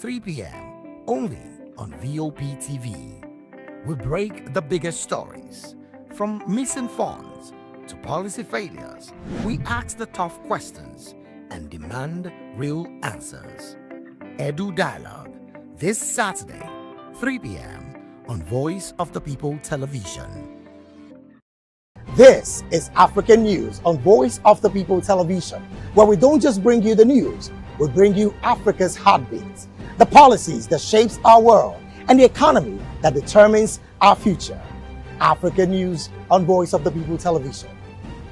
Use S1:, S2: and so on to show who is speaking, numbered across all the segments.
S1: 3 p.m. only on VOP TV. We break the biggest stories, from missing funds to policy failures. We ask the tough questions and demand real answers. Edu Dialogue, this Saturday, 3 p.m. on Voice of the People Television.
S2: This is African News on Voice of the People Television, where we don't just bring you the news, we bring you Africa's heartbeats, the policies that shapes our world, and the economy that determines our future. African News on Voice of the People Television.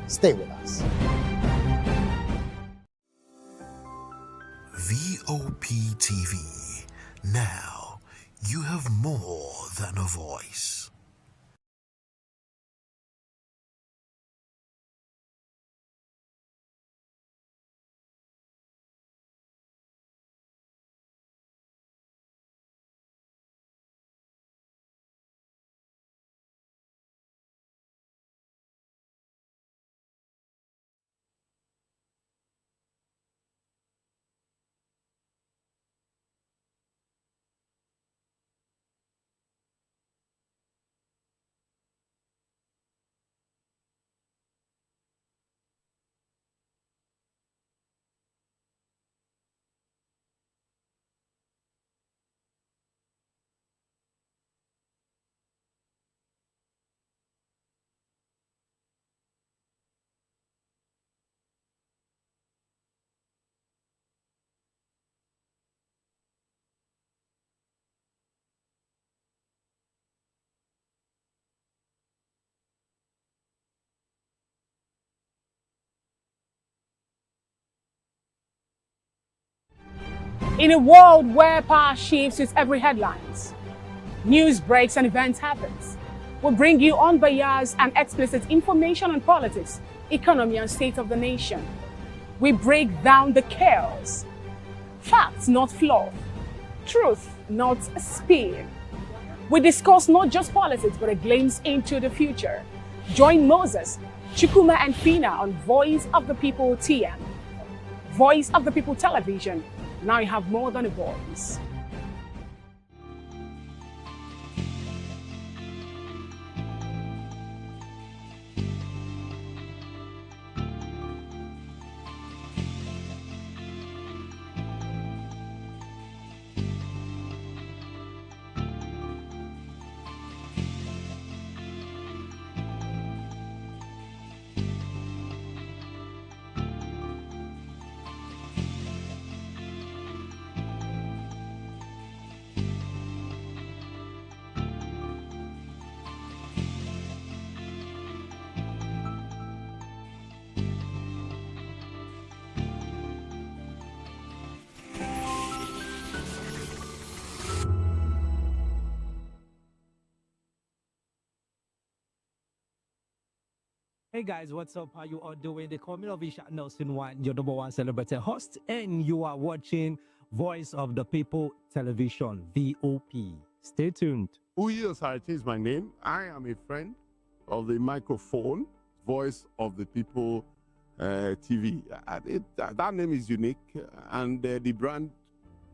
S2: Stay with us.
S3: VOP TV. Now you have more than a voice.
S4: In a world where power shifts with every headlines, news breaks and events happens, we bring you unbiased and explicit information on politics, economy and state of the nation. We break down the chaos. Facts, not fluff. Truth, not spin. We discuss not just politics, but a glimpse into the future. Join Moses, Chukuma and Fina on Voice of the People TM. Voice of the People Television. Now you have more than a voice.
S5: Hey guys, what's up? How you all doing? They call me Novisha Nelson One, your number one celebrity host, and you are watching Voice of the People Television, VOP. Stay tuned.
S6: Uyos Harity is my name. I am a friend of the microphone, Voice of the People TV. That name is unique, and the brand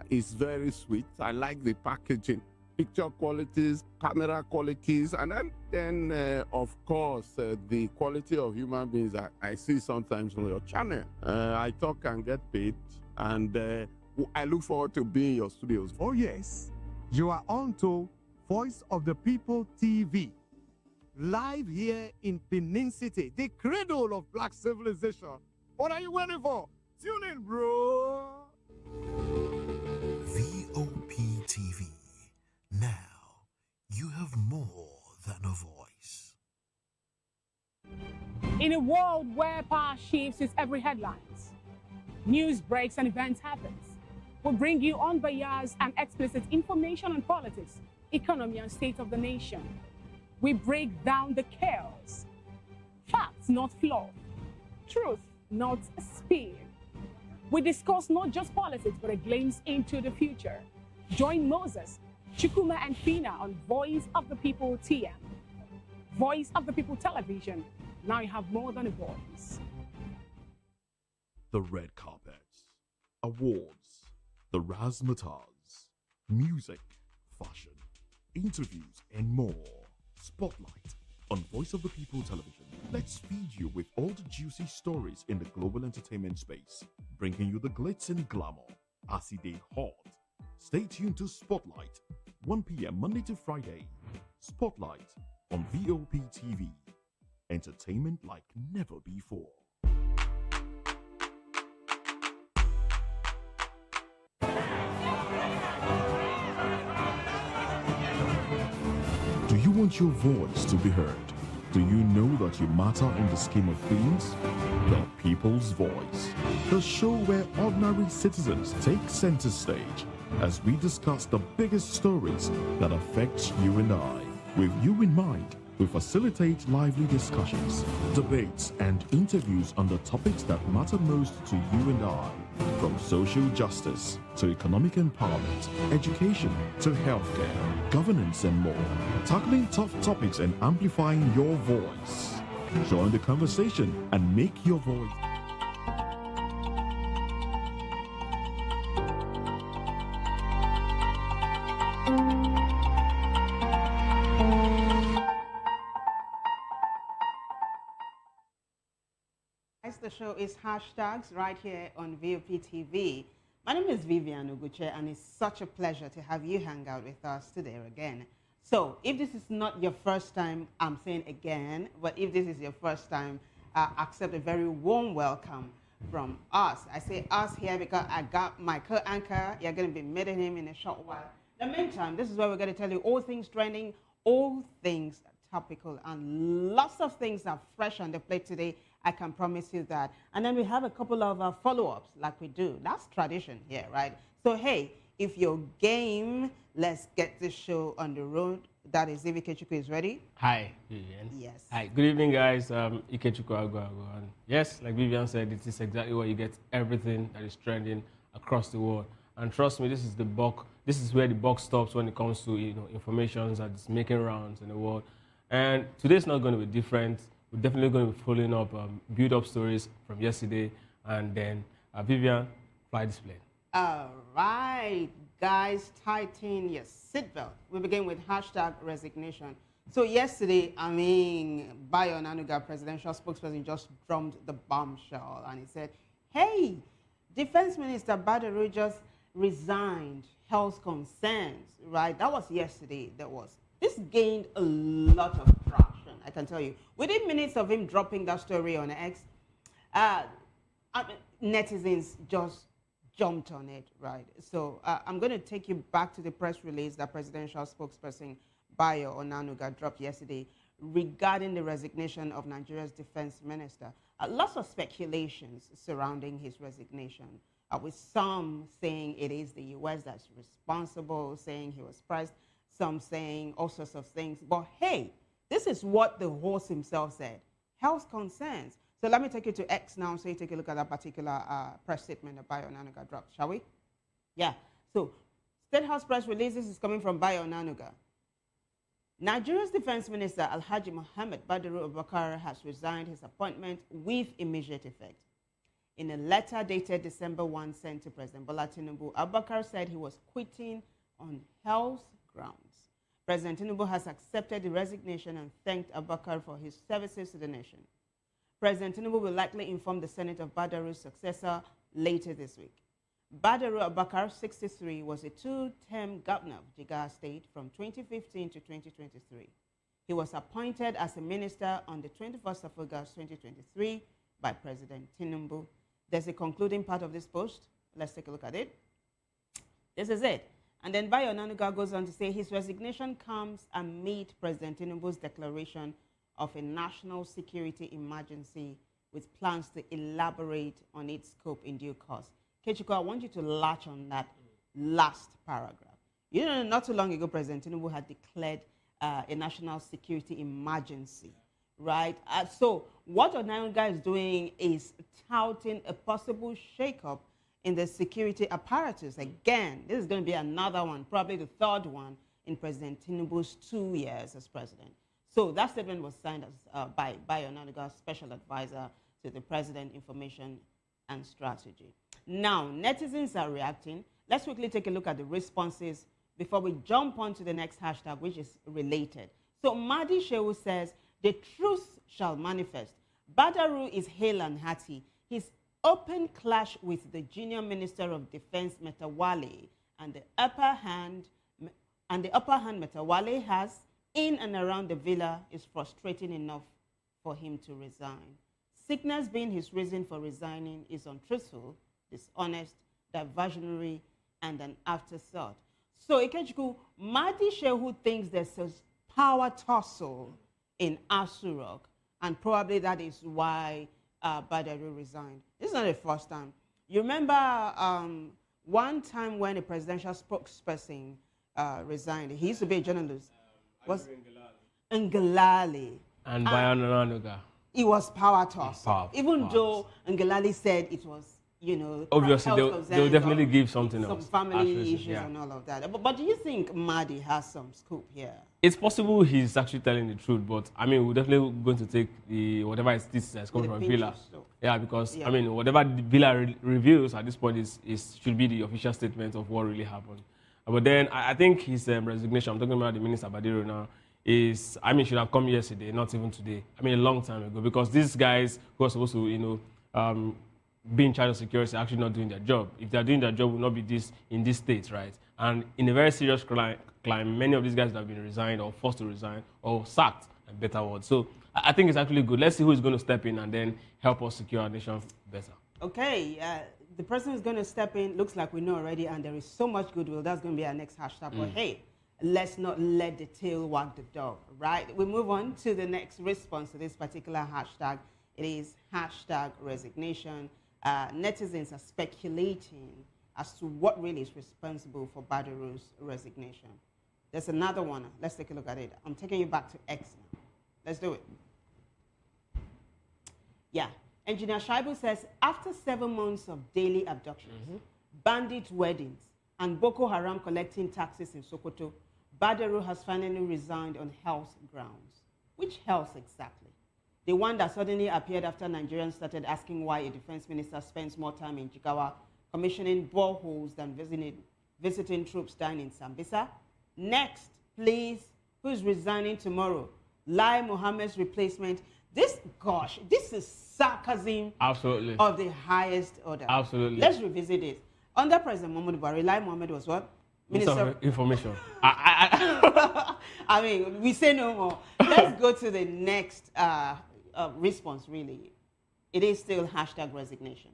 S6: is very sweet. I like the packaging, picture qualities, camera qualities, and then of course, the quality of human beings that I see sometimes on your channel. I talk and get paid, and I look forward to being in your studios.
S7: Oh yes, you are on to Voice of the People TV, live here in Benin City, the cradle of black civilization. What are you waiting for? Tune in, bro.
S3: VOP TV. Now you have more than a voice.
S4: In a world where power shifts with every headlines, news breaks and events happens, we bring you unbiased and explicit information on politics, economy and state of the nation. We break down the chaos. Facts, not fluff. Truth, not spin. We discuss not just politics, but a glimpse into the future. Join Moses, Chukuma and Fina on Voice of the People TM. Voice of the People Television. Now you have more than a voice.
S8: The red carpet, awards, the razzmatazz, music, fashion, interviews, and more. Spotlight on Voice of the People Television. Let's feed you with all the juicy stories in the global entertainment space, bringing you the glitz and glamour as it is hot. Stay tuned to Spotlight, 1 p.m. Monday to Friday. Spotlight on VOP TV. Entertainment like never before. Do you want your voice to be heard? Do you know that you matter in the scheme of things? The People's Voice, the show where ordinary citizens take center stage as we discuss the biggest stories that affect you and I. With you in mind, we facilitate lively discussions, debates, and interviews on the topics that matter most to you and I. From social justice to economic empowerment, education to healthcare, governance, and more. Tackling tough topics and amplifying your voice. Join the conversation and make your voice.
S9: The show is Hashtags right here on VOP TV. My name is Vivian Oguche, and it's such a pleasure to have you hang out with us today again. So if this is not your first time, I'm saying again, but if this is your first time, accept a very warm welcome from us. I say us here because I got my co-anchor. You're going to be meeting him in a short while. In the meantime, this is where we're going to tell you all things trending, all things topical, and lots of things are fresh on the plate today. I can promise you that. And then we have a couple of follow-ups like we do. That's tradition here, right? So, hey, if you're game, let's get this show on the road. That is, if Ikechukwu is ready.
S10: Hi, Vivian.
S9: Yes.
S10: Hi, good evening, guys. Ikechukwu Agwago. And yes, like Vivian said, it is exactly where you get everything that is trending across the world. And trust me, this is the bulk. This is where the buck stops when it comes to information that is making rounds in the world. And today's not going to be different. We're definitely going to be following up build-up stories from yesterday, and then Vivian, fly this plane.
S9: All right, guys, tighten your seatbelt. We begin with hashtag resignation. So yesterday, Bayo Onanuga, presidential spokesperson, just drummed the bombshell, and he said, hey, Defense Minister Badaru'S just resigned, health concerns, right? That was yesterday. This gained a lot of traction, I can tell you. Within minutes of him dropping that story on X, netizens just jumped on it, right? So I'm going to take you back to the press release that presidential spokesperson Bayo Onanuga dropped yesterday regarding the resignation of Nigeria's defense minister. Lots of speculations surrounding his resignation, with some saying it is the U.S. that's responsible, saying he was pressed, some saying all sorts of things. But hey, this is what the horse himself said. Health concerns. So let me take you to X now so you take a look at that particular press statement that Bayo Onanuga dropped, shall we? Yeah. So State House press release, this is coming from Bayo Onanuga. Nigeria's Defense Minister Alhaji Mohammed Badaru'S has resigned his appointment with immediate effect. In a letter dated December 1 sent to President Bola Tinubu, Abubakar said he was quitting on health grounds. President Tinubu has accepted the resignation and thanked Abubakar for his services to the nation. President Tinubu will likely inform the Senate of Badaru's successor later this week. Badaru Abubakar, 63, was a two-term governor of Jigawa State from 2015 to 2023. He was appointed as a minister on the 21st of August 2023 by President Tinubu. There's a concluding part of this post. Let's take a look at it. This is it. And then Bayo Onanuga goes on to say his resignation comes amid President Tinubu's declaration of a national security emergency with plans to elaborate on its scope in due course. Kechiko, I want you to latch on that last paragraph. You know, not too long ago, President Tinubu had declared a national security emergency, right? So what Onanuga is doing is touting a possible shakeup in the security apparatus. Again, this is going to be another one, probably the third one in President Tinubu's 2 years as president. So that statement was signed by Onanuga, special advisor to the President, Information and Strategy. Now, netizens are reacting. Let's quickly take a look at the responses before we jump on to the next hashtag, which is related. So Madi Shehu says, the truth shall manifest. Badaru is hale and hearty. His open clash with the junior Minister of Defense, Metawale, and the upper hand Metawale has in and around the villa is frustrating enough for him to resign. Sickness being his reason for resigning is untruthful, dishonest, diversionary, and an afterthought. So Ikechukwu, Madi Shehu thinks there's a power tussle in Asurok, and probably that is why Badaru resigned. This is not the first time. You remember one time when a presidential spokesperson resigned. He used to be a journalist. Was Ngalale.
S10: And Bayananuga.
S9: It was power tussle. Even though Ngalale said it was, you know,
S10: obviously they'll definitely give something else.
S9: Some family issues and all of that. But do you think Madi has some scoop here?
S10: It's possible he's actually telling the truth, but I mean, we're definitely going to take the whatever it is that's coming from Villa. Yeah, because I mean, whatever the Villa reveals at this point should be the official statement of what really happened. But then I think his resignation, I'm talking about the Minister Badaru now, should have come yesterday, not even today. I mean, a long time ago, because these guys who are supposed to, you know, be in charge of security are actually not doing their job. If they're doing their job, will not be in this state, right? And in a very serious climb, many of these guys have been resigned or forced to resign or sacked, a better word. So I think it's actually good. Let's see who is going to step in and then help us secure our nation better. Okay,
S9: the person who's going to step in looks like we know already, and there is so much goodwill. That's going to be our next hashtag. But hey, let's not let the tail wag the dog, right? We move on to the next response to this particular hashtag. It is hashtag resignation. Netizens are speculating as to what really is responsible for Badaru's resignation. There's another one. Let's take a look at it. I'm taking you back to X now. Let's do it. Yeah. Engineer Shaibu says, after 7 months of daily abductions, bandit weddings, and Boko Haram collecting taxes in Sokoto, Badaru has finally resigned on health grounds. Which health exactly? The one that suddenly appeared after Nigerians started asking why a defense minister spends more time in Jigawa commissioning boreholes than visiting troops down in Sambisa? Next, please, who's resigning tomorrow? Lai Mohammed's replacement. This is sarcasm
S10: Absolutely.
S9: Of the highest order.
S10: Absolutely.
S9: Let's revisit it. Under President Muhammadu Buhari, Lai Mohammed was what?
S10: Minister of Information.
S9: I mean, we say no more. Let's go to the next response, really. It is still hashtag resignation.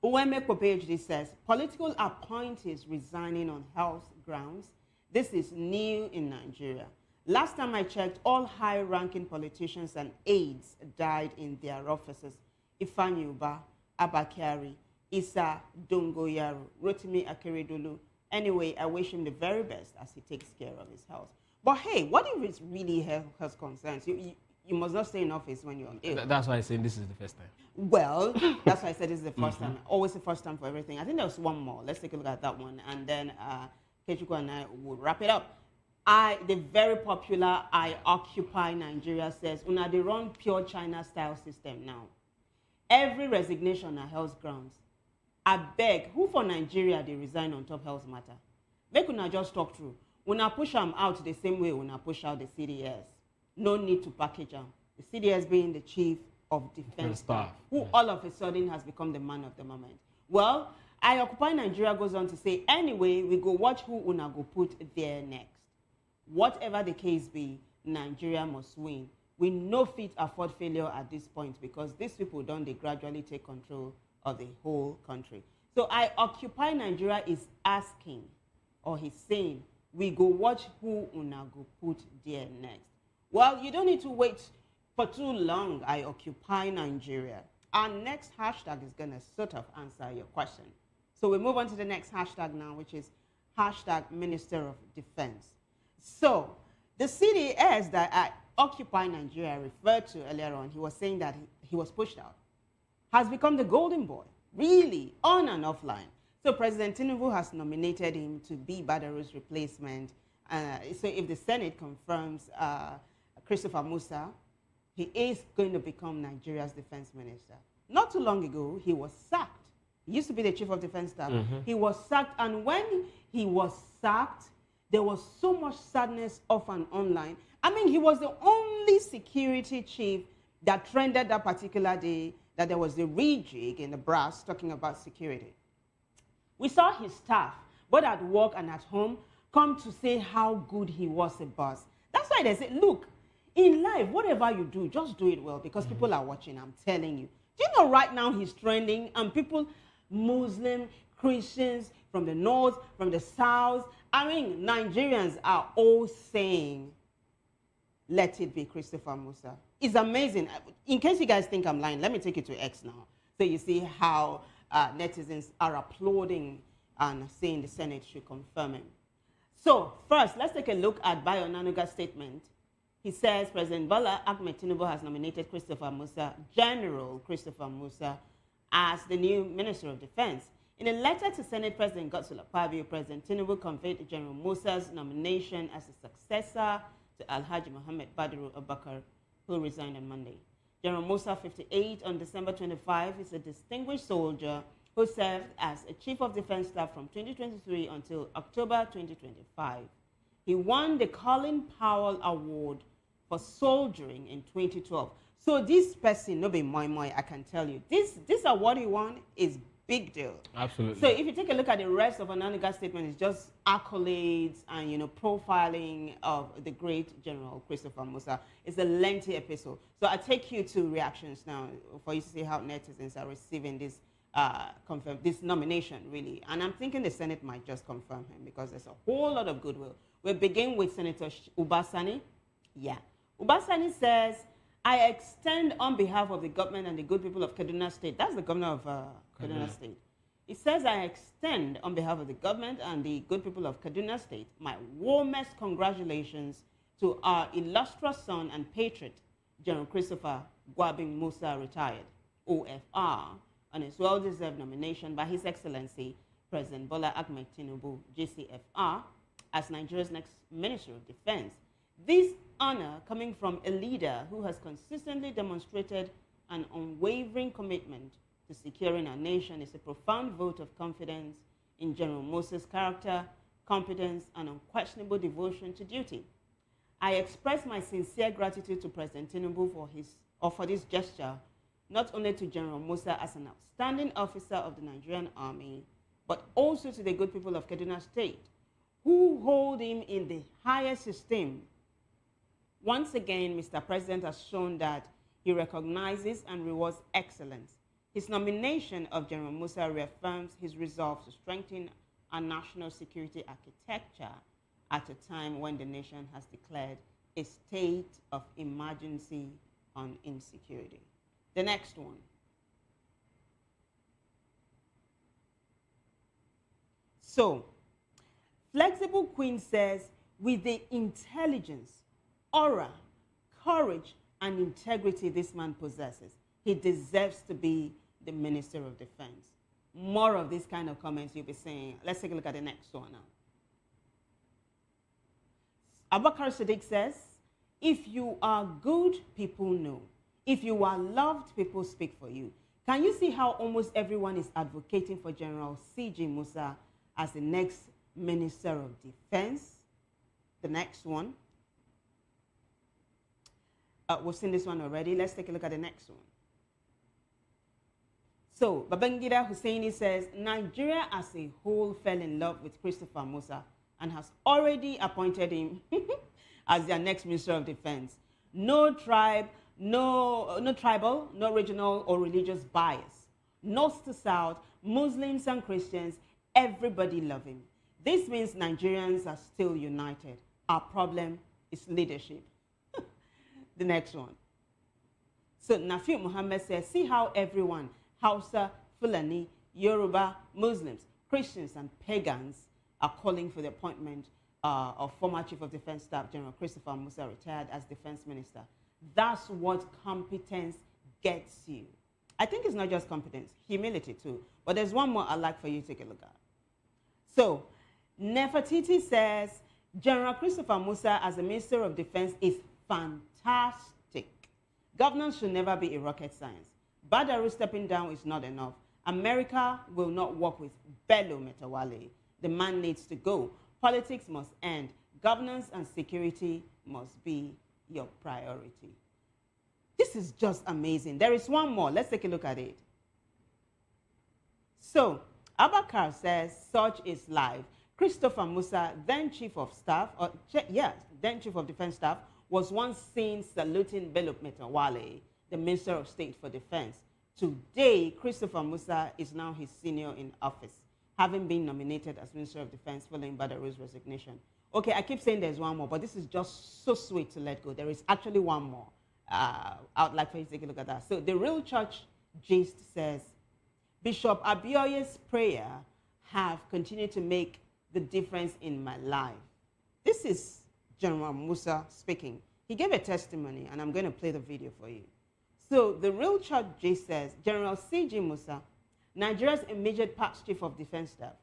S9: Uweme PhD says, political appointees resigning on health grounds. This is new in Nigeria. Last time I checked, all high-ranking politicians and aides died in their offices. Ifeanyi Uba, Abakari, Issa Dongoyaro, Rotimi Akeredolu. Anyway, I wish him the very best as he takes care of his health. But hey, what if it's really health concerns? You must not stay in office when you're ill.
S10: That's why I say this is the first time.
S9: Well, that's why I said this is the first time. Always the first time for everything. I think there's one more. Let's take a look at that one. And then Kechukwu and I will wrap it up. The very popular I Occupy Nigeria says, una they run pure China style system now. Every resignation are health grounds. I beg, who for Nigeria they resign on top health matter? Make una just talk through. Una push them out the same way una push out the CDS. No need to package them. The CDS being the chief of defense staff, who all of a sudden has become the man of the moment. Well, I Occupy Nigeria goes on to say, anyway, we go watch who una go put there next. Whatever the case be, Nigeria must win. We no fit afford failure at this point because these people don't they gradually take control of the whole country. So I Occupy Nigeria is asking, or he's saying, we go watch who una go put there next. Well, you don't need to wait for too long. I Occupy Nigeria. Our next hashtag is going to sort of answer your question. So we move on to the next hashtag now, which is hashtag Minister of Defense. So the CDS that I Occupy Nigeria referred to earlier on, he was saying that he was pushed out, has become the golden boy, really, on and offline. So President Tinubu has nominated him to be Badaru's replacement. So if the Senate confirms Christopher Musa, he is going to become Nigeria's defense minister. Not too long ago, he was sacked He used to be the chief of defense staff. He was sacked, and when he was sacked, there was so much sadness off and online. I mean, he was the only security chief that trended that particular day that there was the rejig in the brass talking about security. We saw his staff, both at work and at home, come to say how good he was a boss. That's why they say, look, in life, whatever you do, just do it well because people are watching, I'm telling you. Do you know right now he's trending and people, Muslim, Christians, from the north, from the south, I mean, Nigerians are all saying, let it be Christopher Musa. It's amazing. In case you guys think I'm lying, let me take you to X now. So you see how netizens are applauding and saying the Senate should confirm him. So first, let's take a look at Bayo Onanuga's statement. He says President Bola Ahmed Tinubu has nominated Christopher Musa, General Christopher Musa, as the new Minister of Defense. In a letter to Senate President Godswill Akpabio, President Tinubu conveyed General Musa's nomination as a successor to Alhaji Mohammed Badaru'S, who resigned on Monday. General Musa, 58, on December 25, is a distinguished soldier who served as a Chief of Defense Staff from 2023 until October 2025. He won the Colin Powell Award for soldiering in 2012. So this person, no be moi, I can tell you, this award he won is big deal.
S10: Absolutely.
S9: So if you take a look at the rest of Onanuga's statement, it's just accolades and, you know, profiling of the great General Christopher Musa. It's a lengthy episode. So I take you to reactions now for you to see how netizens are receiving this this nomination, really. And I'm thinking the Senate might just confirm him because there's a whole lot of goodwill. We'll begin with Senator Ubasani. Yeah. Ubasani says, I extend on behalf of the government and the good people of Kaduna State. That's the governor of Kaduna State. It says, I extend on behalf of the government and the good people of Kaduna State my warmest congratulations to our illustrious son and patriot, General Christopher Gwabin Musa, retired, OFR, on his well-deserved nomination by His Excellency President Bola Ahmed Tinubu, GCFR, as Nigeria's next Minister of Defense. This honor coming from a leader who has consistently demonstrated an unwavering commitment to securing our nation is a profound vote of confidence in General Musa's character, competence, and unquestionable devotion to duty. I express my sincere gratitude to President Tinubu for this gesture, not only to General Musa as an outstanding officer of the Nigerian Army, but also to the good people of Kaduna State, who hold him in the highest esteem. Once again, Mr. President has shown that he recognizes and rewards excellence. His nomination of General Musa reaffirms his resolve to strengthen our national security architecture at a time when the nation has declared a state of emergency on insecurity. The next one. So, Flexible Queen says, with the intelligence, aura, courage, and integrity this man possesses, he deserves to be the Minister of Defense. More of this kind of comments you'll be saying. Let's take a look at the next one now. Abubakar Sadiq says, if you are good, people know. If you are loved, people speak for you. Can you see how almost everyone is advocating for General C.G. Musa as the next Minister of Defense? The next one. We've seen this one already. Let's take a look at the next one. So, Babangida Hussaini says, Nigeria as a whole fell in love with Christopher Musa and has already appointed him as their next Minister of Defense. No tribe, no tribal, no regional or religious bias. North to south, Muslims and Christians, everybody love him. This means Nigerians are still united. Our problem is leadership. The next one. So Nafi Muhammad says, see how everyone, Hausa, Fulani, Yoruba, Muslims, Christians, and pagans are calling for the appointment of former Chief of Defense Staff General Christopher Musa, retired, as Defense Minister. That's what competence gets you. I think it's not just competence, humility too. But there's one more I'd like for you to take a look at. So, Nefertiti says, General Christopher Musa as the Minister of Defense is fantastic. Governance should never be a rocket science. Badaru'S stepping down is not enough. America will not work with Bello Metawale. The man needs to go. Politics must end. Governance and security must be your priority. This is just amazing. There is one more. Let's take a look at it. So, Abakar says, such is life. Christopher Musa, then Chief of Staff, then Chief of Defense Staff, was once seen saluting Bello Metawale, the Minister of State for Defense. Today, Christopher Musa is now his senior in office, having been nominated as Minister of Defense following Badaru'S resignation. Okay, I keep saying there's one more, but this is just so sweet to let go. There is actually one more. I'd like for you to take a look at that. So the Real Church gist says, Bishop Abioye's prayer have continued to make the difference in my life. This is General Musa speaking. He gave a testimony, and I'm going to play the video for you. So the Real Church gist says, General C.G. Musa, Nigeria's immediate past Chief of Defense Staff,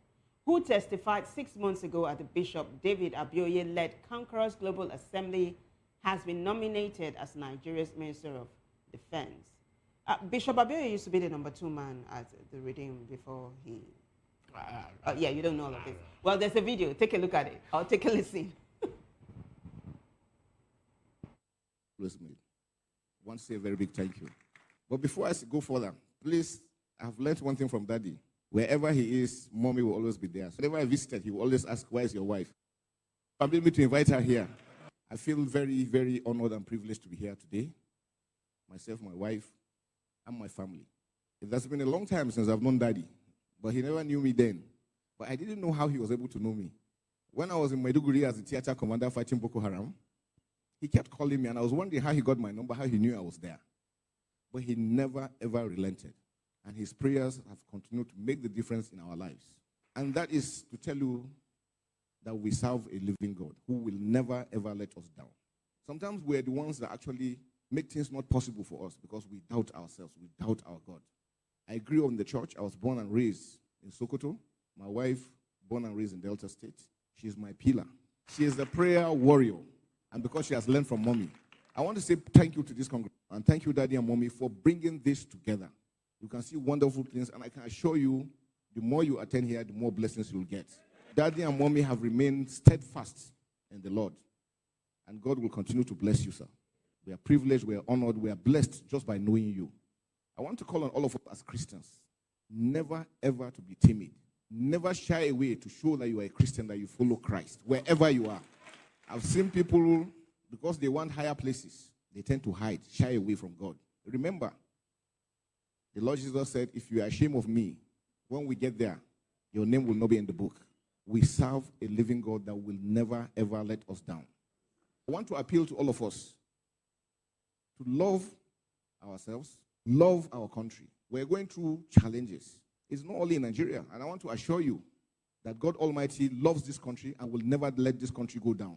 S9: who testified 6 months ago at the Bishop David Abioye-led Conquerors Global Assembly, has been nominated as Nigeria's Minister of Defense. Bishop Abioye used to be the #2 man at the Redeem before he... yeah, you don't know all of this. Well, there's a video. Take a look at it. I'll take a listen.
S11: I want to say a very big thank you. But before I go further, please, I've learned one thing from Daddy. Wherever he is, Mommy will always be there. So whenever I visited, he will always ask, where is your wife? Permit me to invite her here. I feel very, very honored and privileged to be here today. Myself, my wife, and my family. It has been a long time since I've known Daddy, but he never knew me then. But I didn't know how he was able to know me. When I was in Maiduguri as a theater commander fighting Boko Haram, he kept calling me, and I was wondering how he got my number, how he knew I was there. But he never, ever relented. And his prayers have continued to make the difference in our lives. And that is to tell you that we serve a living God who will never, ever let us down. Sometimes we're the ones that actually make things not possible for us because we doubt ourselves, we doubt our God. I grew up in the church. I was born and raised in Sokoto. My wife, born and raised in Delta State. She's my pillar. She is a prayer warrior. And because she has learned from Mommy, I want to say thank you to this congregation. And thank you, Daddy and Mommy, for bringing this together. You can see wonderful things, and I can assure you, the more you attend here, the more blessings you'll get. Daddy and Mommy have remained steadfast in the Lord, and God will continue to bless you, sir. We are privileged, we are honored, we are blessed just by knowing you. I want to call on all of us as Christians, never ever to be timid. Never shy away to show that you are a Christian, that you follow Christ, wherever you are. I've seen people, because they want higher places, they tend to hide, shy away from God. Remember, the Lord Jesus said, if you are ashamed of me, when we get there, your name will not be in the book. We serve a living God that will never, ever let us down. I want to appeal to all of us to love ourselves, love our country. We're going through challenges. It's not only in Nigeria. And I want to assure you that God Almighty loves this country and will never let this country go down.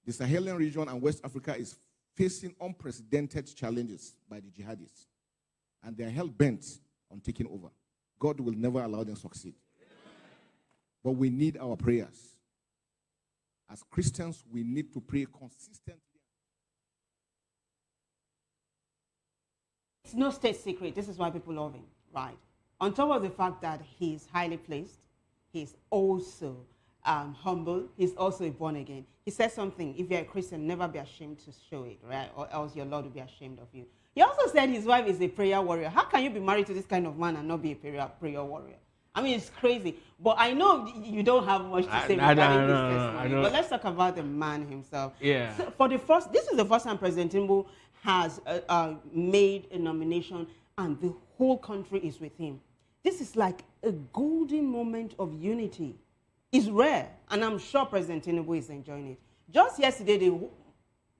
S11: The Sahelian region and West Africa is facing unprecedented challenges by the jihadists. And they are hell-bent on taking over. God will never allow them to succeed. But we need our prayers. As Christians, we need to pray consistently.
S9: It's no state secret. This is why people love him, right? On top of the fact that he's highly placed, he's also humble, he's also a born again. He says something, if you're a Christian, never be ashamed to show it, right? Or else your Lord will be ashamed of you. He also said his wife is a prayer warrior. How can you be married to this kind of man and not be a prayer warrior? I mean, it's crazy. But I know you don't have much to say regarding this testimony. But let's talk about the man himself.
S10: Yeah.
S9: So this is the first time President Tinubu has made a nomination and the whole country is with him. This is like a golden moment of unity. It's rare, and I'm sure President Tinubu is enjoying it. Just yesterday,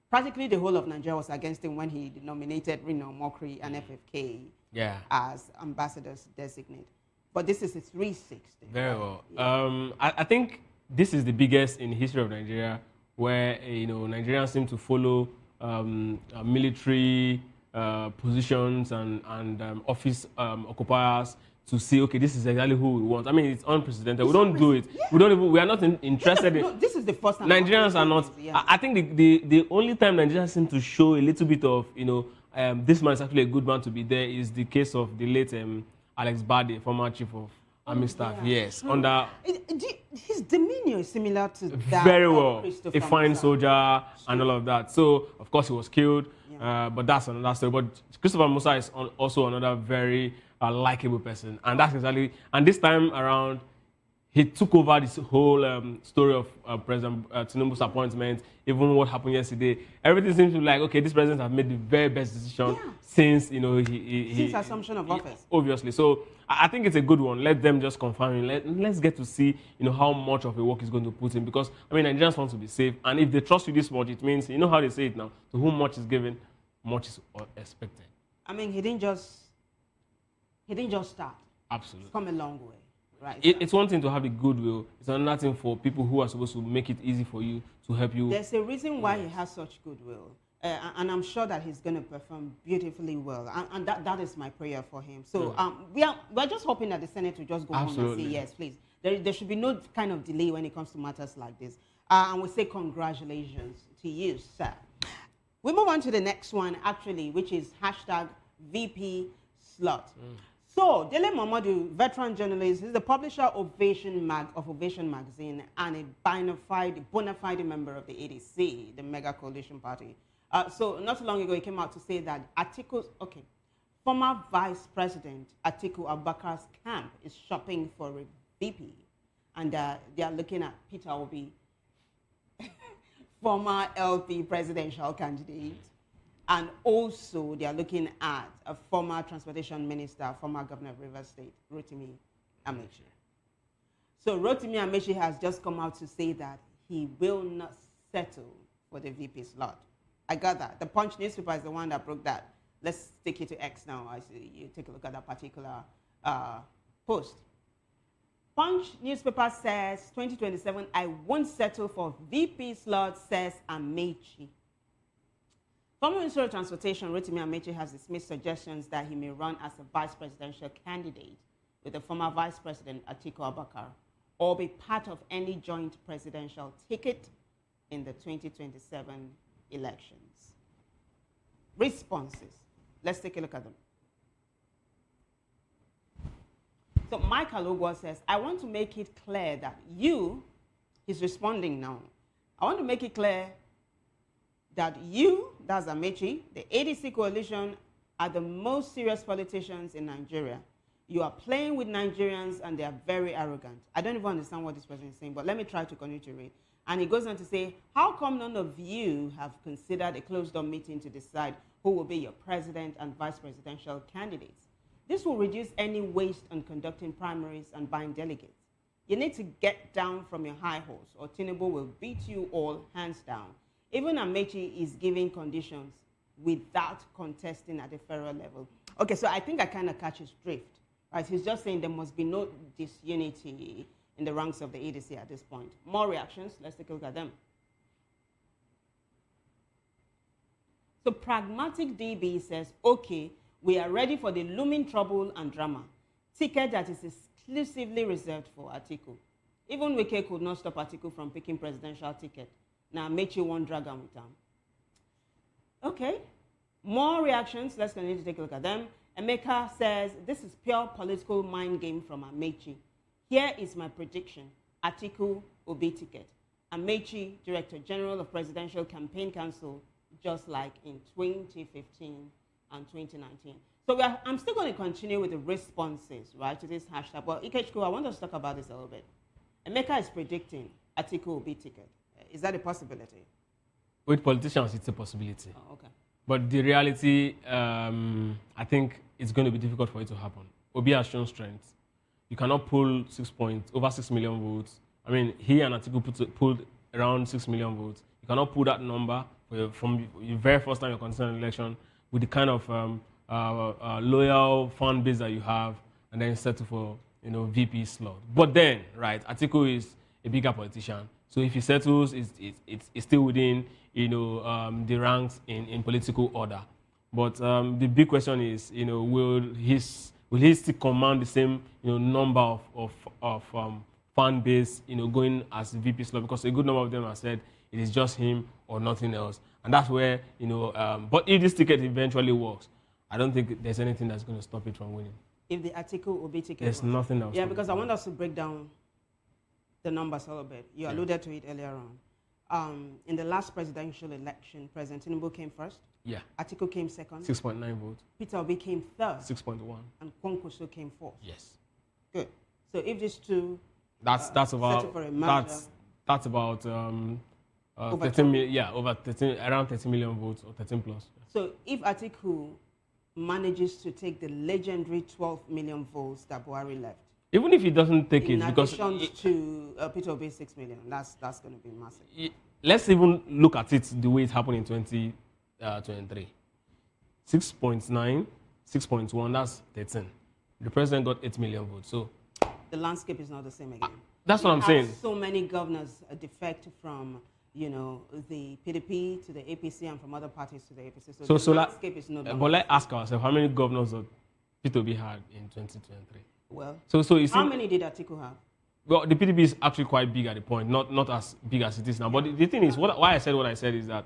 S9: practically the whole of Nigeria was against him when he nominated Reno Mokri and FFK as ambassadors designate. But this is a 360.
S10: Very well. Yeah. I think this is the biggest in the history of Nigeria, where Nigerians seem to follow military positions and office occupiers to see, okay, this is exactly who we want. I mean, it's unprecedented. We don't do it. Yeah. We are not interested in.
S9: No, this is the first time.
S10: Nigerians are not. Yeah. I think the only time Nigerians seem to show a little bit of, this man is actually a good man to be there is the case of the late Alex Bade, former chief of army staff. Yes, under
S9: his demeanor is similar to that
S10: very
S9: of
S10: well,
S9: Christopher
S10: a fine
S9: Musa.
S10: soldier and all of that. So of course he was killed, but that's another story. But Christopher Musa is also another very likable person, and that's exactly. And this time around, he took over this whole story of President Tinubu's appointment, even what happened yesterday. Everything seems to be like, okay, this president has made the very best decision since, you know,
S9: since assumption of office.
S10: Obviously. So I think it's a good one. Let them just confirm it. Let's get to see, you know, how much of a work he's going to put in. Because, I mean, Nigerians want to be safe. And if they trust you this much, it means, you know how they say it now, to whom much is given, much is expected.
S9: I mean, he didn't just start.
S10: Absolutely.
S9: It's come a long way. Right.
S10: It's one thing to have the goodwill. It's another thing for people who are supposed to make it easy for you to help you.
S9: There's a reason why he has such goodwill. And I'm sure that he's going to perform beautifully well. And that is my prayer for him. So we're just hoping that the Senate will just go home and say, yes, please. There should be no kind of delay when it comes to matters like this. And we say congratulations to you, sir. We move on to the next one, actually, which is #VP slot. So, Dele Momodu, veteran journalist, is the publisher of Ovation magazine and a bona fide member of the ADC, the mega coalition party. So, not long ago, he came out to say that former Vice President Atiku Abubakar's camp is shopping for a VP. And they are looking at Peter Obi, former LP presidential candidate. And also, they are looking at a former transportation minister, former governor of Rivers State, Rotimi Amechi. So Rotimi Amechi has just come out to say that he will not settle for the VP slot. I got that. The Punch newspaper is the one that broke that. Let's take you to X now. I see you take a look at that particular post. Punch newspaper says, 2027, I won't settle for VP slot, says Amechi. Former Minister of Transportation, Rotimi Amechi, has dismissed suggestions that he may run as a vice presidential candidate with the former Vice President Atiku Abubakar or be part of any joint presidential ticket in the 2027 elections. Responses. Let's take a look at them. So Michael Ogwa says, I want to make it clear that he's responding now. I want to make it clear that that's Amechi, the ADC coalition, are the most serious politicians in Nigeria. You are playing with Nigerians and they are very arrogant. I don't even understand what this person is saying, but let me try to continue to read. And he goes on to say, how come none of you have considered a closed-door meeting to decide who will be your president and vice presidential candidates? This will reduce any waste on conducting primaries and buying delegates. You need to get down from your high horse or Tinubu will beat you all hands down. Even Amechi is giving conditions without contesting at the federal level. Okay, so I think I kind of catch his drift. Right? He's just saying there must be no disunity in the ranks of the ADC at this point. More reactions. Let's take a look at them. So Pragmatic DB says, okay, we are ready for the looming trouble and drama. Ticket that is exclusively reserved for Atiku. Even Wike could not stop Atiku from picking presidential ticket. Now, Amechi won't drag on with them. Okay. More reactions. Let's continue to take a look at them. Emeka says, this is pure political mind game from Amechi. Here is my prediction. Atiku will be ticket. Amechi, Director General of Presidential Campaign Council, just like in 2015 and 2019. So I'm still going to continue with the responses, right, to this hashtag. But Ikechukwu, I want us to talk about this a little bit. Emeka is predicting Atiku will be ticket. Is that a possibility?
S10: With politicians, it's a possibility.
S9: Oh, okay.
S10: But the reality, I think it's going to be difficult for it to happen. Obi has shown strength. You cannot pull over 6 million votes. I mean, he and Atiku pulled around 6 million votes. You cannot pull that number from the very first time you're contesting an election with the kind of loyal fan base that you have, and then settle for VP slot. But then, right, Atiku is a bigger politician. So if he settles, it's still within the ranks in political order. But the big question is, will he still command the same number of fan base going as VP slot? Because a good number of them have said it is just him or nothing else, and that's where but if this ticket eventually works, I don't think there's anything that's going to stop it from winning.
S9: If the Atiku Obi ticket
S10: There's
S9: was.
S10: nothing else.
S9: Yeah, because I want us to break down the numbers a little bit. You alluded to it earlier on. In the last presidential election, President Tinubu came first.
S10: Yeah.
S9: Atiku came second.
S10: 6.9 votes.
S9: Peter Obi came third.
S10: 6.1.
S9: And Kwankwaso came fourth.
S10: Yes.
S9: Good. So if these two
S10: That's about
S9: settle for a merger,
S10: that's about
S9: over
S10: 13 million, yeah, over 13, around 13 million votes or 13 plus.
S9: so if Atiku manages to take the legendary 12 million votes that Buhari left,
S10: Even if he doesn't take
S9: in
S10: it, because
S9: addition to Peter Obi 6 million, that's going to be massive.
S10: let's even look at it the way it happened in 2023. 6.9, 6.1, that's 13. The president got 8 million votes. So
S9: The landscape is not the same again.
S10: that's what I'm saying.
S9: So many governors defect from, the PDP to the APC and from other parties to the APC. So the landscape is not.
S10: But let's ask ourselves, how many governors did Peter Obi had in 2023?
S9: Well,
S10: so you see,
S9: how many did Atiku have?
S10: Well, the PDP is actually quite big at the point, not as big as it is now. But the thing is, why I said what I said is that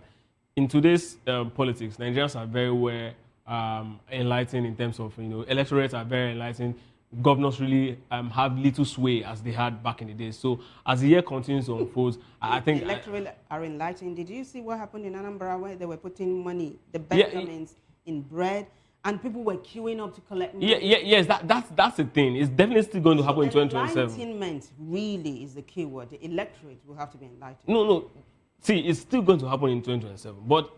S10: in today's politics, Nigerians are very well enlightened in terms of, electorates are very enlightened. Governors really have little sway as they had back in the days. So as the year continues to unfold, I think...
S9: The electorate are enlightened. Did you see what happened in Anambra where they were putting money, the Benjamins, in bread, and people were queuing up to collect money?
S10: Yes, that's the thing. It's definitely still going to happen in 2027.
S9: Enlightenment really is the key word. The electorate will have to be enlightened.
S10: No. See, it's still going to happen in 2027, but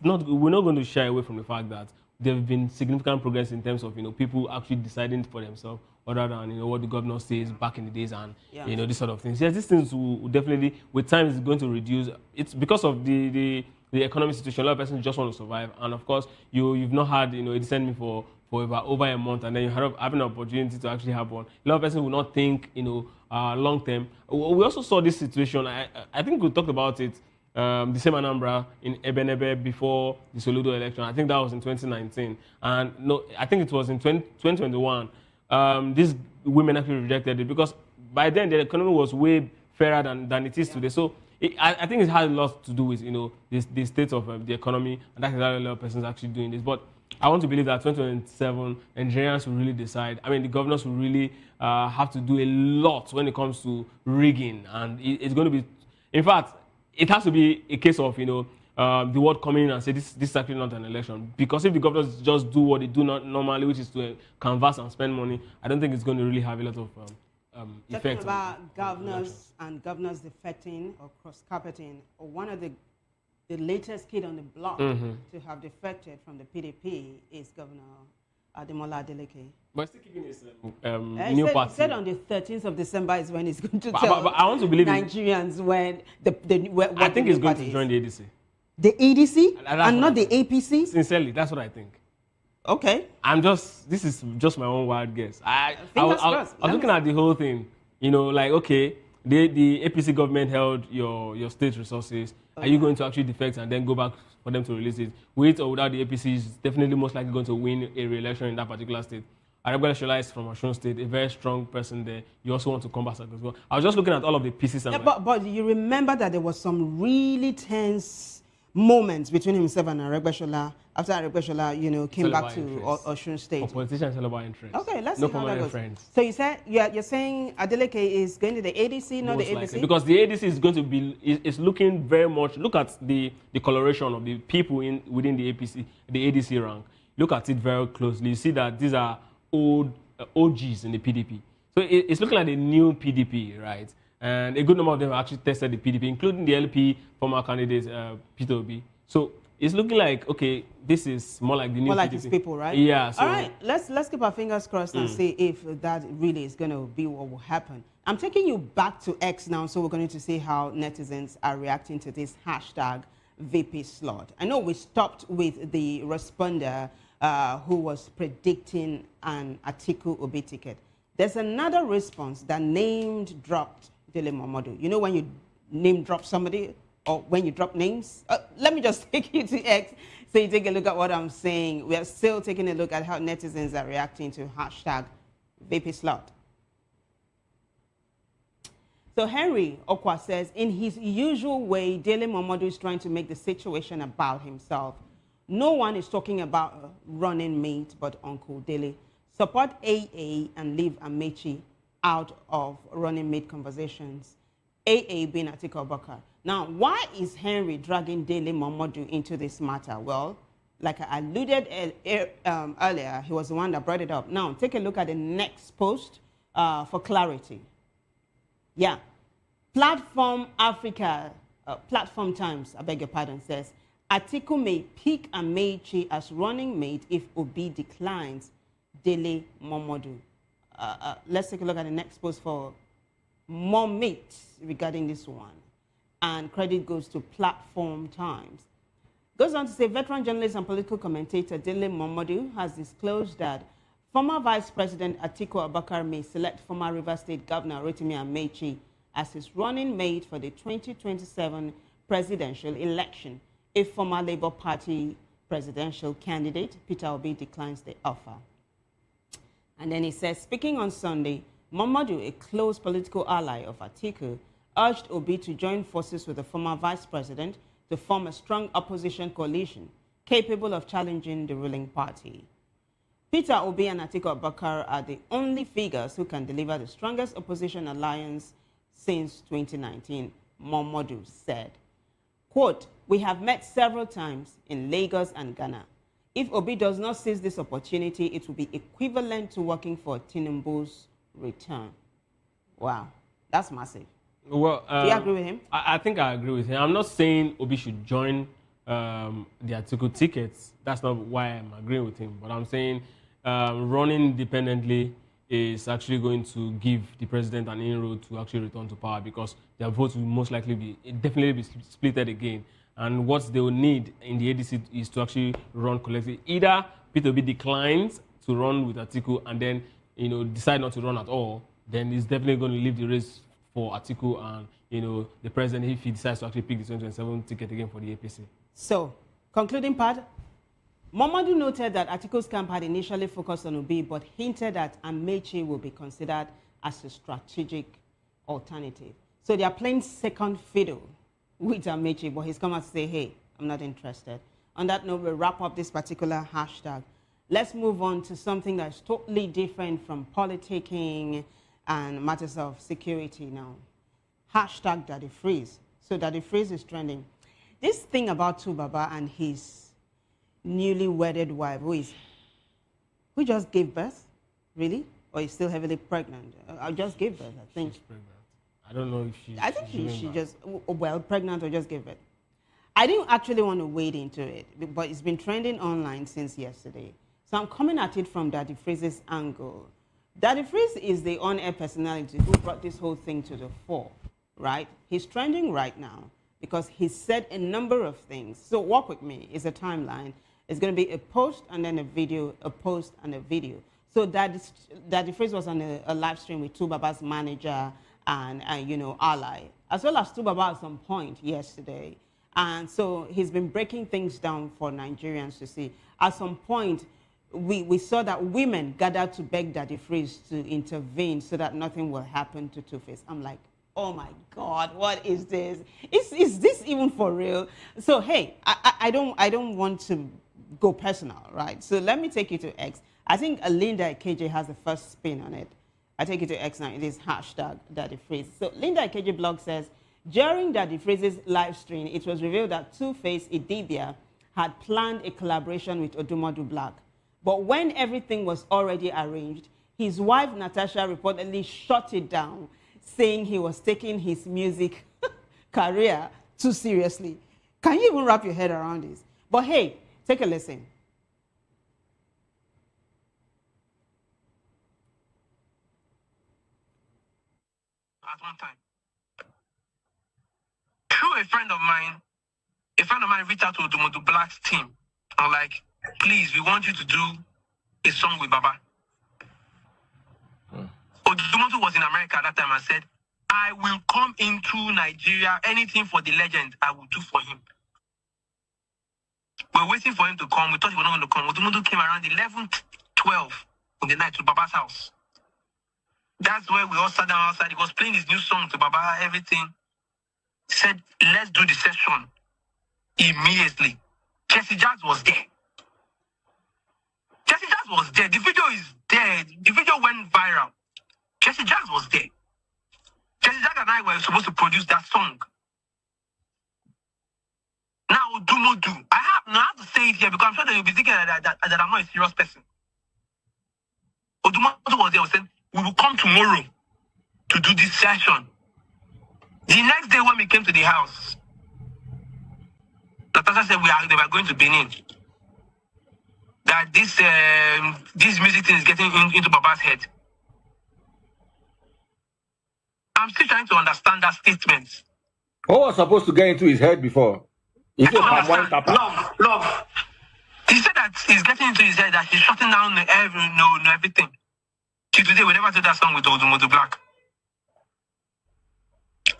S10: we're not going to shy away from the fact that there have been significant progress in terms of people actually deciding for themselves, other than what the governor says back in the days and this sort of things. Yes, these things will definitely, with time, is going to reduce. It's because of the economic situation. A lot of persons just want to survive, and of course, you've not had a decent meal for over a month, and then you have an opportunity to actually have one. A lot of persons will not think long term. We also saw this situation. I think we talked about it. The same Anambra in Ebenebe before the Soludo election. I think that was in 2019. And no, I think it was in 2021. These women actually rejected it because by then the economy was way fairer than it is today. So I think it has a lot to do with the state of the economy, and that's exactly a lot of persons actually doing this. But I want to believe that 2027 Nigerians will really decide. I mean, the governors will really have to do a lot when it comes to rigging, and it's going to be, in fact, it has to be a case of, the world coming in and say this is actually not an election. Because if the governors just do what they do not normally, which is to canvass and spend money, I don't think it's going to really have a lot of effect.
S9: Talking about governors and governors defecting or cross-carpeting, one of the latest kid on the block to have defected from the PDP is Governor Ademola Adeleke.
S10: But still keeping his new party.
S9: He said on the 13th of December is when he's going to tell
S10: but I want to believe
S9: Nigerians when
S10: I think he's going to join the ADC.
S9: The ADC and not the APC?
S10: Sincerely, that's what I think.
S9: Okay.
S10: This is just my own wild guess. I was looking at the whole thing, okay, the APC government held your state resources. Are you going to actually defect and then go back for them to release it? With or without the APC is definitely most likely going to win a re-election in that particular state. Arabella Shola is from Osun State, a very strong person there. You also want to come back as well. I was just looking at all of the pieces. And
S9: but you remember that there was some really tense moments between himself and Arabella Shola after Arabella Shola, came back to Osun State.
S10: For politicians, it's all about interest.
S9: Okay, let's
S10: no
S9: see how that goes.
S10: Friends.
S9: So you said you're saying Adeleke is going to the ADC, not
S10: most
S9: the
S10: likely.
S9: APC?
S10: Because the ADC is going to be is looking very much. Look at the coloration of the people within the APC, the ADC rank. Look at it very closely. You see that these are old OGs in the PDP. So it's looking like a new PDP, right? And a good number of them actually tested the PDP, including the LP former candidate Peter Obi. So it's looking like, okay, this is more like the new
S9: more
S10: PDP.
S9: like his people, right?
S10: Yeah. So,
S9: all right, let's keep our fingers crossed and see if that really is going to be what will happen. I'm taking you back to X now, so we're going to see how netizens are reacting to this hashtag VP slot. I know we stopped with the responder who was predicting an Atiku Obi ticket. There's another response that named dropped Dele Momodu. You know when you name drop somebody or when you drop names? Let me just take you to X so you take a look at what I'm saying. We are still taking a look at how netizens are reacting to hashtag VP slot. So Henry Okwa says, in his usual way, Dele Momodu is trying to make the situation about himself. No one is talking about running mate but Uncle Dele. support AA and leave Amechi out of running mate conversations. AA being Atiku Abubakar. Now, why is Henry dragging Dele Momodu into this matter? Well, like I alluded earlier, he was the one that brought it up. Now, take a look at the next post for clarity. Yeah. Platform Africa, Platform Times, I beg your pardon, says, Atiku may pick Amechi as running mate if Obi declines Dele Momodu. Let's take a look at the next post for more meat regarding this one. And credit goes to Platform Times. Goes on to say, veteran journalist and political commentator Dele Momodu has disclosed that former Vice President Atiku Abubakar may select former Rivers State Governor Rotimi Amechi as his running mate for the 2027 presidential election if former Labour Party presidential candidate Peter Obi declines the offer. And then he says, speaking on Sunday, Momodu, a close political ally of Atiku, urged Obi to join forces with the former vice president to form a strong opposition coalition capable of challenging the ruling party. Peter Obi and Atiku Abubakar are the only figures who can deliver the strongest opposition alliance since 2019, Momodu said. Quote, we have met several times in Lagos and Ghana. If Obi does not seize this opportunity, it will be equivalent to working for Tinubu's return. Wow, that's massive.
S10: Well,
S9: do you agree with him?
S10: I think I agree with him. I'm not saying Obi should join the Atiku tickets. That's not why I'm agreeing with him. But I'm saying running independently is actually going to give the president an inroad to actually return to power, because their votes will most likely definitely be splitted again. And what they will need in the ADC is to actually run collectively. Either Peter Obi declines to run with Atiku and then decide not to run at all, then he's definitely going to leave the race for Atiku and the president if he decides to actually pick the 2027 ticket again for the APC.
S9: So, concluding part, Momodu noted that Atiku's camp had initially focused on Obi, but hinted that Amechi will be considered as a strategic alternative. So they are playing second fiddle with Amechi, but he's come out to say, hey, I'm not interested. On that note, we'll wrap up this particular hashtag. Let's move on to something that's totally different from politicking and matters of security now. Hashtag Daddy Freeze. So Daddy Freeze is trending. This thing about Tubaba and his newly wedded wife, who just gave birth, really? Or is still heavily pregnant? I just gave birth, I think.
S10: She's pregnant. I don't know if she's...
S9: I think she just, well, pregnant or just gave birth. I didn't actually want to wade into it, but it's been trending online since yesterday. So I'm coming at it from Daddy Freeze's angle. Daddy Freeze is the on-air personality who brought this whole thing to the fore, right? He's trending right now because he said a number of things. So walk with me. It's a timeline. It's going to be a post and then a video, a post and a video. So Daddy Freeze was on a live stream with Tubaba's manager and ally, as well as Tubaba at some point yesterday. And so he's been breaking things down for Nigerians to see. At some point, we saw that women gathered to beg Daddy Freeze to intervene so that nothing will happen to Two-Face. I'm like, oh my God, what is this? Is this even for real? So hey, I don't want to go personal, right? So let me take you to X. I think Linda KJ has the first spin on it. I take you to X now. It is hashtag Daddy Freeze. So Linda KJ blog says, during Daddy Freeze's live stream, it was revealed that Two-Face Idibia had planned a collaboration with Odumodu Black. But when everything was already arranged, his wife Natasha reportedly shut it down, saying he was taking his music career too seriously. Can you even wrap your head around this? But hey, take a listen.
S12: At one time, through a friend of mine reached out to Odumodu Black's team. I'm like, please, we want you to do a song with Baba. Odumodu was in America at that time and said, I will come into Nigeria, anything for the legend, I will do for him. We're waiting for him to come. We thought he was not going to come. Odumodu came around 11, 12 in the night to Baba's house. That's where we all sat down outside. He was playing his new song to Baba, everything. He said, let's do the session immediately. Jesse Jazz was there. Jesse Jazz Jazz was there. The video is there. The video went viral. Jesse Jazz was there. Jesse Jazz and I were supposed to produce that song. Now, do not do. I have to say it here because I'm sure that you'll be thinking that I'm not a serious person. Odumodu was there, was saying, we will come tomorrow to do this session. The next day when we came to the house, Natasha said they were going to Benin. That this music thing is getting into Baba's head. I'm still trying to understand that statement.
S13: What was supposed to get into his head before?
S12: Love. He said that he's getting into his head that he's shutting down everything. Till today, we never did that song with Odumodu Black.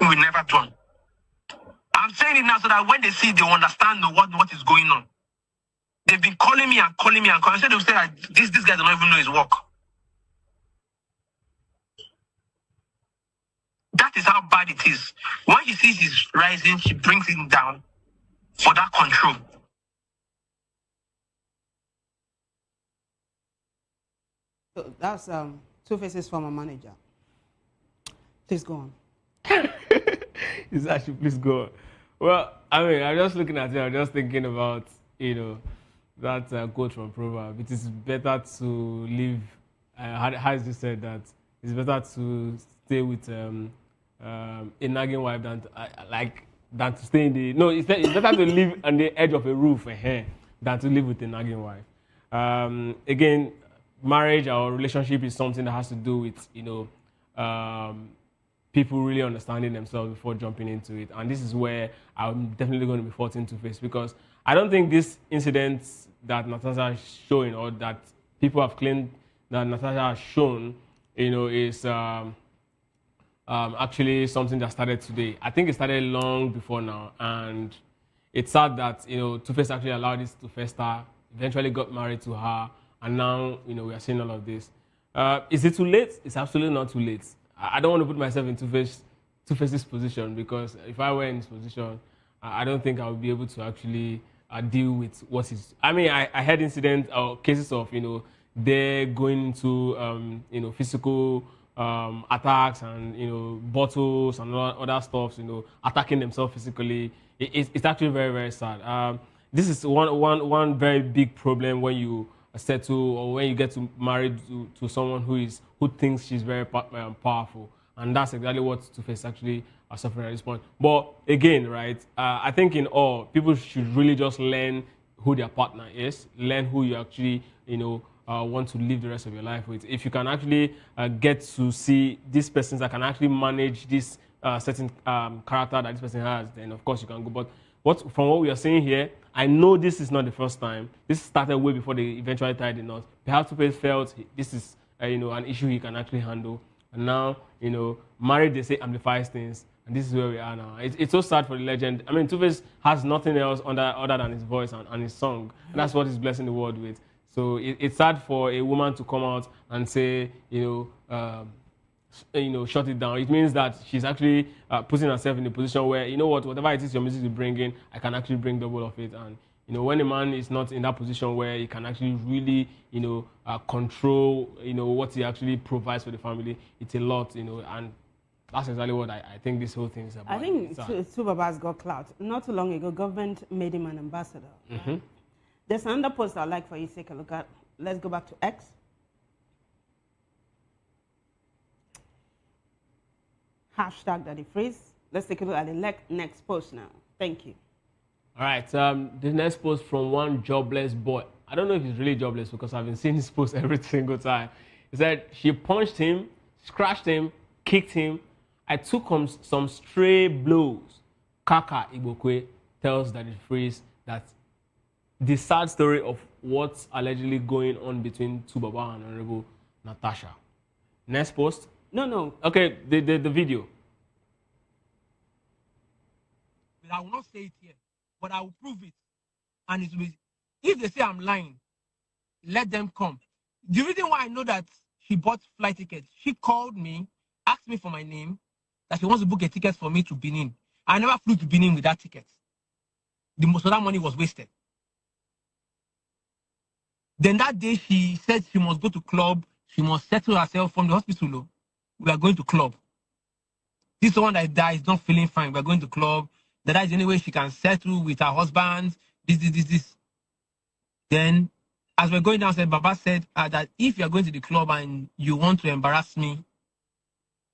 S12: We never done. I'm saying it now so that when they see, they understand what is going on. They've been calling me and calling me and calling. So they'll say that this guy doesn't even know his work. That is how bad it is. When she sees he's rising, she brings him down for that control.
S9: So that's Two-Face's former manager. Please go on.
S10: It's actually, please go on. Well, I mean, I'm just looking at it, I'm just thinking about, that quote from Proverb. It is better to live, how is it said that it's better to stay with a nagging wife than to stay in the, no, it's better to live on the edge of a roof than to live with a nagging wife. Again, marriage or relationship is something that has to do with, people really understanding themselves before jumping into it. And this is where I'm definitely going to be faulting Two-Face, because I don't think this incident that Natasha is showing, or that people have claimed that Natasha has shown, is actually something that started today. I think it started long before now. And it's sad that, Two-Face actually allowed this to fester, eventually got married to her, and now, we are seeing all of this. Is it too late? It's absolutely not too late. I don't want to put myself in Two-Face's position, because if I were in his position, I don't think I would be able to actually deal with what is. I mean, I had incidents or cases of they're going into physical attacks and bottles and other stuff, attacking themselves physically. It's actually very, very sad. This is one very big problem when you settle, or when you get to married to someone who thinks she's very powerful, and that's exactly what Two-Face actually are suffering at this point. But again, right, I think in all, people should really just learn who their partner is, learn who you actually want to live the rest of your life with. If you can actually get to see these persons that can actually manage this certain character that this person has, then of course you can go. But from what we are seeing here, I know this is not the first time. This started way before they eventually tied the knot. Perhaps Two-Face felt this is an issue he can actually handle. And now, married, they say, amplifies things. And this is where we are now. It's so sad for the legend. I mean, Two-Face has nothing else other than his voice and his song. And that's what he's blessing the world with. So it's sad for a woman to come out and say, shut it down. It means that she's actually putting herself in a position where, whatever it is your music is bringing, I can actually bring double of it. And, when a man is not in that position where he can actually really, control, what he actually provides for the family, it's a lot, and that's exactly what I think this whole thing is about.
S9: I think Two Babas got clout. Not too long ago, government made him an ambassador.
S10: Mm-hmm.
S9: There's another post I'd like for you to take a look at. Let's go back to X. Hashtag Daddy Freeze. Let's take a look at the next post now. Thank you.
S10: All right. The next post from one jobless boy. I don't know if he's really jobless, because I've been seeing his post every single time. He said she punched him, scratched him, kicked him. I took some stray blows. Kaka Ibokwe tells Daddy Freeze that the sad story of what's allegedly going on between Tubaba and Honorable Natasha. Next post.
S9: No.
S10: Okay, the video.
S12: But I will not say it here, but I will prove it. And it will be, if they say I'm lying, let them come. The reason why I know that she bought flight tickets, she called me, asked me for my name, that she wants to book a ticket for me to Benin. I never flew to Benin with that ticket. Most of that money was wasted. Then that day she said she must go to club. She must settle herself from the hospital. Oh. We are going to club. This one that died is not feeling fine. We are going to club. That is the only way she can settle with her husband. This. Then, as we're going downstairs, Baba said that if you are going to the club and you want to embarrass me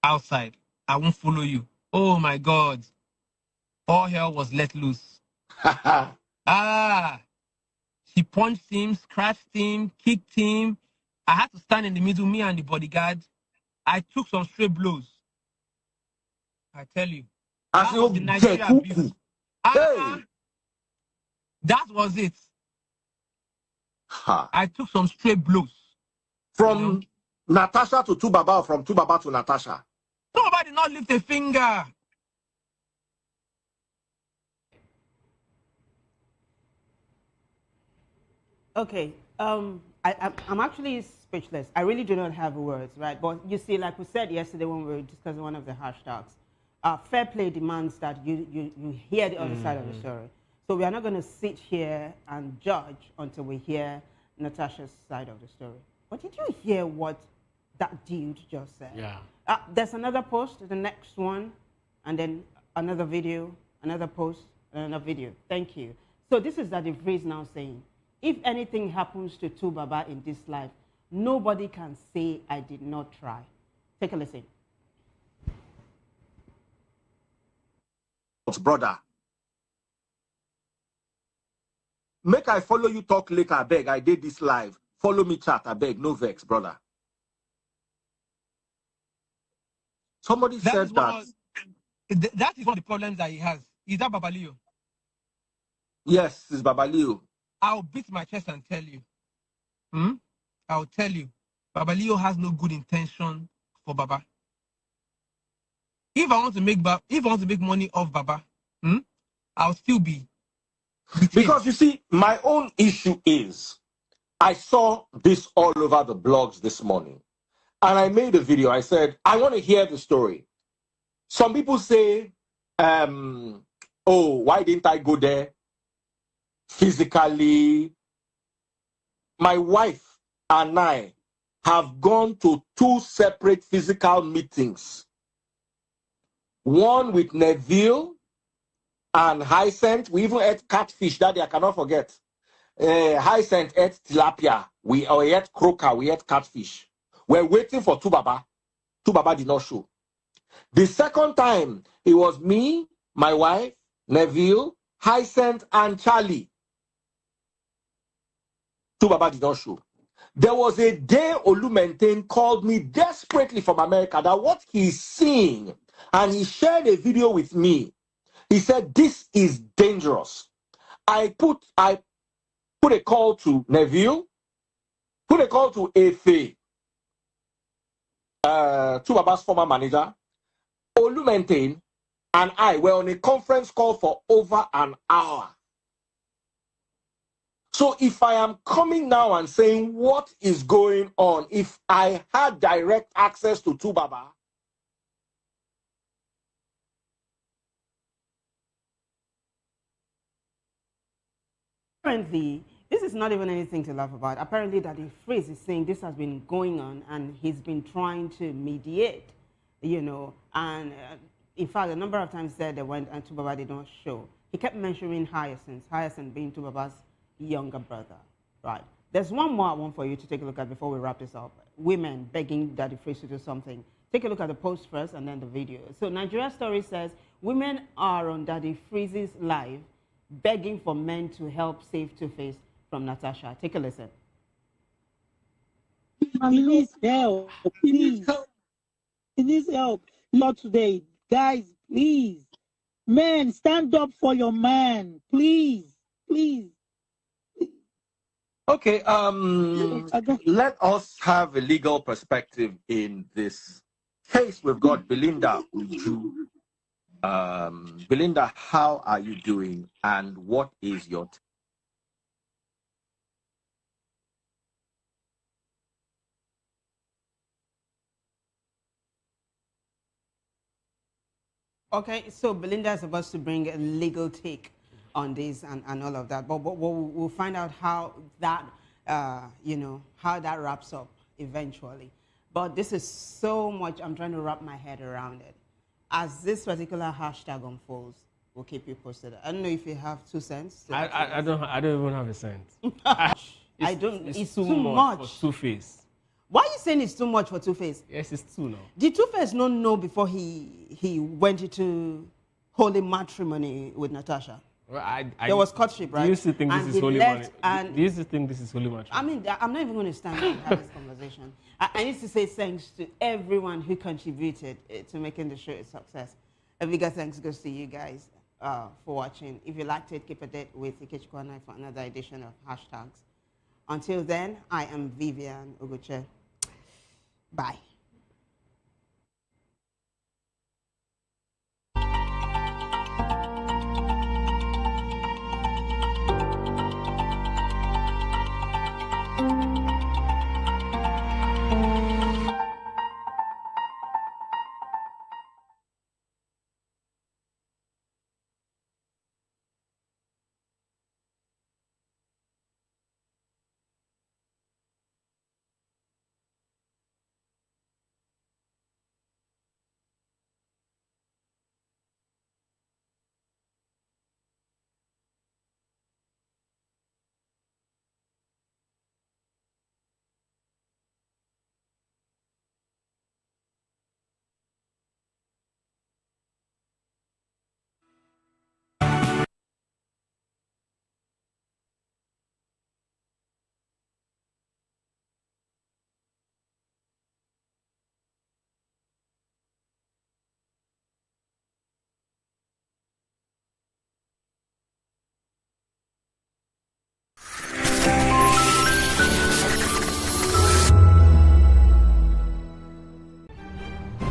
S12: outside, I won't follow you. Oh my God. All hell was let loose. She punched him, scratched him, kicked him. I had to stand in the middle, me and the bodyguard. I took some straight blows. I tell you. That was the Nigeria abuse. That was it. I took some straight blows.
S13: From Natasha to Tubaba, or from Tubaba to Natasha?
S12: Nobody did not lift a finger.
S9: Okay, I'm actually speechless. I really do not have words, right? But you see, like we said yesterday when we were discussing one of the hashtags, fair play demands that you hear the other side of the story. So we are not going to sit here and judge until we hear Natasha's side of the story. But did you hear what that dude just said?
S10: Yeah.
S9: There's another post, the next one, and then another video, another post, and another video. Thank you. So this is that the phrase now saying, if anything happens to Tubaba in this life, nobody can say I did not try. Take a listen.
S13: Brother, make I follow you talk later, I beg. I did this live. Follow me chat, I beg. No vex, brother. Somebody said that.
S12: That is one of the problems that he has. Is that Babalio?
S13: Yes, it's Babalio.
S12: I'll beat my chest and tell you. I'll tell you. Babalio has no good intention for Baba. If I want to make money off Baba, I'll still be.
S13: Because you see, my own issue is, I saw this all over the blogs this morning, and I made a video. I said, I want to hear the story. Some people say, oh, why didn't I go there physically? My wife and I have gone to 2 separate physical meetings. One with Neville and Hyacinth. We even ate catfish that day, I cannot forget. Hyacinth ate tilapia. We ate croaker, we ate catfish. We're waiting for Tubaba. Tubaba did not show. The second time, it was me, my wife, Neville, Hyacinth, and Charlie. Tubaba did not show. There was a day Olumentain called me desperately from America that what he's seeing, and he shared a video with me. He said, this is dangerous. I put a call to Neville, put a call to Efe, Tubaba's former manager, Olumentain, and I were on a conference call for over an hour. So if I am coming now and saying what is going on, if I had direct access to Tubaba,
S9: apparently, this is not even anything to laugh about. Apparently, that the phrase is saying this has been going on and he's been trying to mediate, you know, and in fact, a number of times said they went and Tubaba did not show. He kept mentioning Hyacinth being Tubaba's younger brother, right? There's one more I want for you to take a look at before we wrap this up. Women begging Daddy Freeze to do something. Take a look at the post first and then the video. So Nigeria Story says, women are on Daddy Freeze's live begging for men to help save Two-Face from Natasha. Take a listen.
S14: Please help. Please. Please help. Not today. Guys, please. Men, stand up for your man. Please. Please.
S13: okay, let us have a legal perspective in this case. We've got Belinda Uju. Belinda, how are you doing and what is your
S9: Okay, so Belinda is supposed to bring a legal take on this and all of that, but we'll find out how that you know, how that wraps up eventually. But this is so much, I'm trying to wrap my head around it. As this particular hashtag unfolds, we'll keep you posted. I don't know if you have 2 cents.
S10: I don't even have a cent.
S9: It's too
S10: much
S9: much.
S10: for Two-Face.
S9: Why are you saying it's too much for Two-Face?
S10: Yes, it's too now.
S9: Did Two-Face not know before he went into holy matrimony with Natasha?
S10: Well,
S9: there was courtship, right?
S10: Do you still think this is holy matrimony? Do you still think this is holy matrimony?
S9: I mean, I'm not even going to stand here and have this conversation. I need to say thanks to everyone who contributed to making the show a success. A bigger thanks goes to you guys for watching. If you liked it, keep a date with Ikechukwu for another edition of Hashtags. Until then, I am Vivian Ugoche. Bye.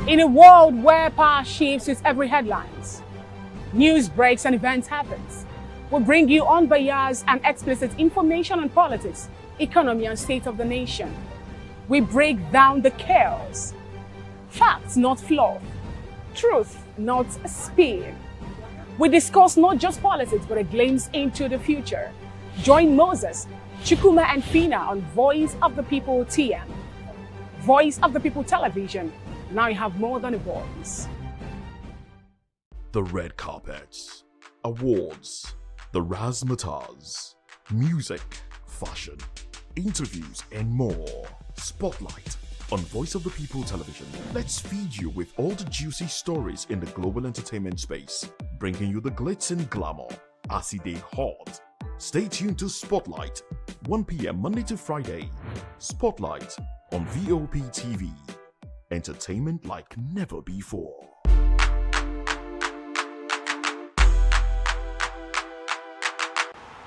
S4: In a world where power shifts with every headlines, news breaks and events happens, we bring you unbiased and explicit information on politics, economy and state of the nation. We break down the chaos. Facts, not fluff. Truth, not spin. We discuss not just politics, but a glimpse into the future. Join Moses, Chukuma and Fina on Voice of the People TM. Voice of the People Television. Now you have more than a voice.
S8: The red carpets, awards, the razzmatazz, music, fashion, interviews, and more. Spotlight on Voice of the People Television. Let's feed you with all the juicy stories in the global entertainment space, bringing you the glitz and glamour as they hot. Stay tuned to Spotlight, 1 p.m. Monday to Friday. Spotlight on VOP TV. Entertainment like never before.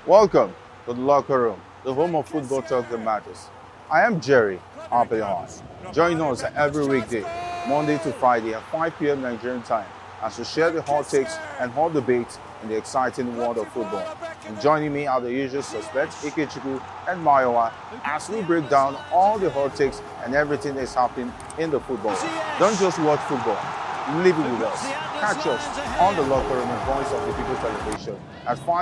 S15: Welcome to the locker room, the home of football talk that matters. I am Jerry Apelon. Join us every weekday, Monday to Friday at 5 p.m. Nigerian time, as we share the hot takes and hot debates in the exciting world of football. And joining me are the usual suspects, Ikechukwu and Mayowa, as we break down all the hot takes and everything that's happening in the football. Don't just watch football, live it with us. Catch us on the locker room and Voice of the People Television at 5